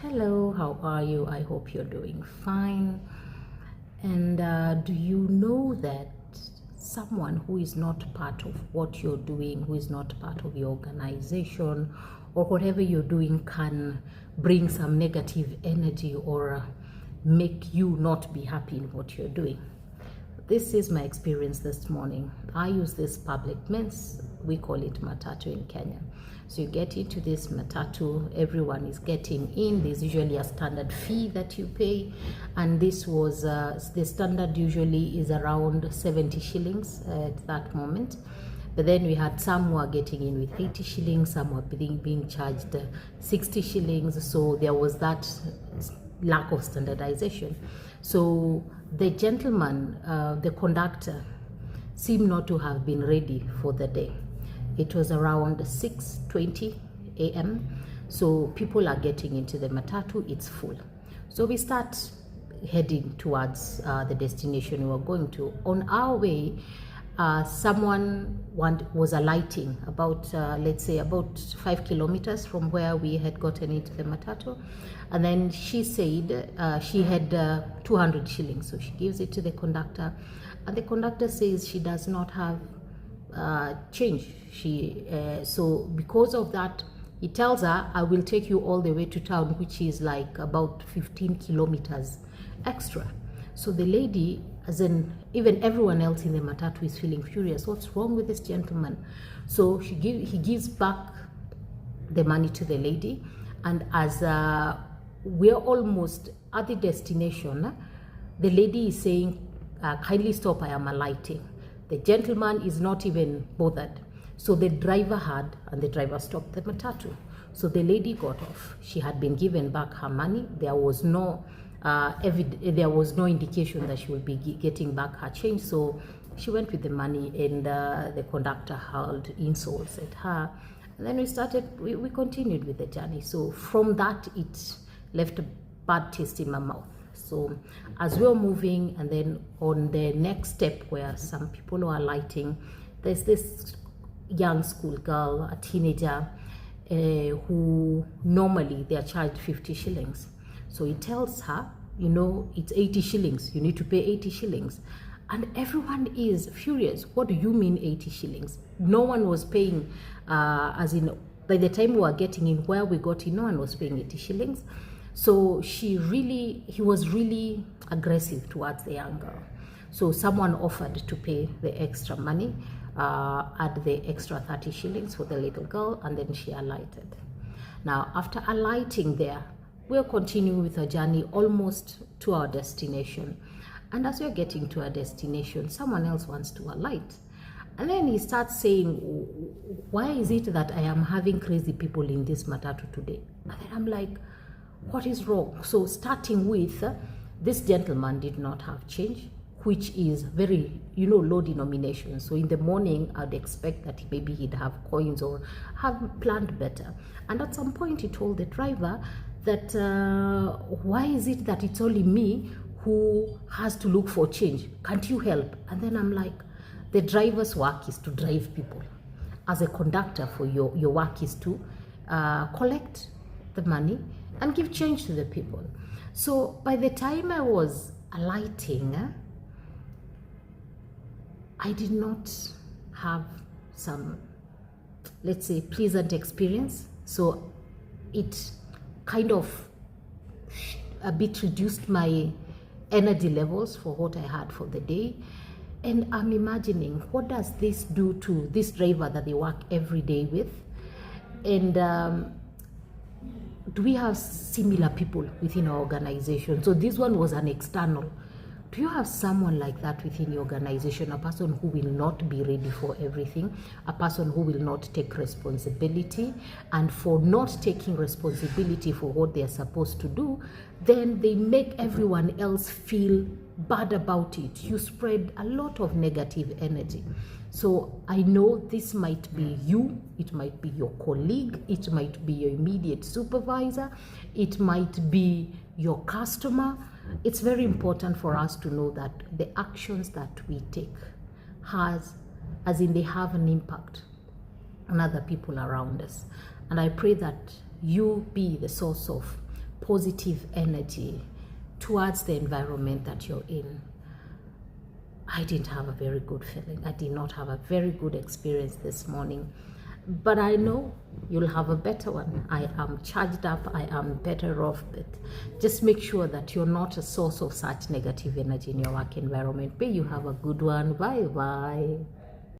Hello, how are you? I hope you're doing fine. And do you know that someone who is not part of what you're doing, who is not part of your organization, or whatever you're doing can bring some negative energy or make you not be happy in what you're doing? This is my experience this morning. I use this public means, we call it matatu in Kenya. So you get into this matatu, everyone is getting in. There's usually a standard fee that you pay, and this was the standard usually is around 70 shillings at that moment. But then we had some who are getting in with 80 shillings, some were being charged 60 shillings. So there was that lack of standardization. So the gentleman, the conductor, seemed not to have been ready for the day. It was around 6:20 a.m. So people are getting into the matatu, it's full. So we start heading towards the destination we were going to. On our way, someone was alighting about, let's say, about 5 kilometers from where we had gotten into the matatu. And then she said she had 200 shillings. So she gives it to the conductor. And the conductor says she does not have change. So because of that, he tells her, I will take you all the way to town, which is like about 15 kilometers extra. So the lady, as in even everyone else in the matatu, is feeling furious. What's wrong with this gentleman? So he gives back the money to the lady, and as we're almost at the destination, the lady is saying, kindly stop, I am alighting. The gentleman is not even bothered. So the driver and the driver stopped the matatu. So the lady got off. She had been given back her money. There was no indication that she would be getting back her change. So she went with the money, and the conductor hurled insults at her. And then we continued with the journey. So from that, it left a bad taste in my mouth. So as we were moving, and then on the next step where some people are alighting, there's this young school girl, a teenager, who normally they are charged 50 shillings. So he tells her, it's 80 shillings. You need to pay 80 shillings. And everyone is furious. What do you mean 80 shillings? No one was paying, as in, by the time we were getting in, where we got in, no one was paying 80 shillings. So he was really aggressive towards the young girl. So someone offered to pay the extra money, add the extra 30 shillings for the little girl, and then she alighted. Now, after alighting there, we're continuing with our journey almost to our destination. And as we're getting to our destination, someone else wants to alight. And then he starts saying, why is it that I am having crazy people in this matatu today? And then I'm like, what is wrong? So starting with, this gentleman did not have change, which is very, low denomination. So in the morning, I'd expect that maybe he'd have coins or have planned better. And at some point, he told the driver that, why is it that it's only me who has to look for change? Can't you help? And then I'm like, the driver's work is to drive people. As a conductor, for your work is to collect the money and give change to the people. So by the time I was alighting, I did not have some, let's say, pleasant experience. So it kind of a bit reduced my energy levels for what I had for the day. And I'm imagining, what does this do to this driver that they work every day with? And do we have similar people within our organization? So this one was an external. Do you have someone like that within your organization? A person who will not be ready for everything, a person who will not take responsibility, and for not taking responsibility for what they are supposed to do, then they make everyone else feel bad about it. You spread a lot of negative energy. So I know this might be you, it might be your colleague, it might be your immediate supervisor, it might be your customer. It's very important for us to know that the actions that we take they have an impact on other people around us. And I pray that you be the source of positive energy towards the environment that you're in. I didn't have a very good feeling. I did not have a very good experience this morning. But I know you'll have a better one. I am charged up. I am better off. But just make sure that you're not a source of such negative energy in your work environment. May you have a good one. Bye bye.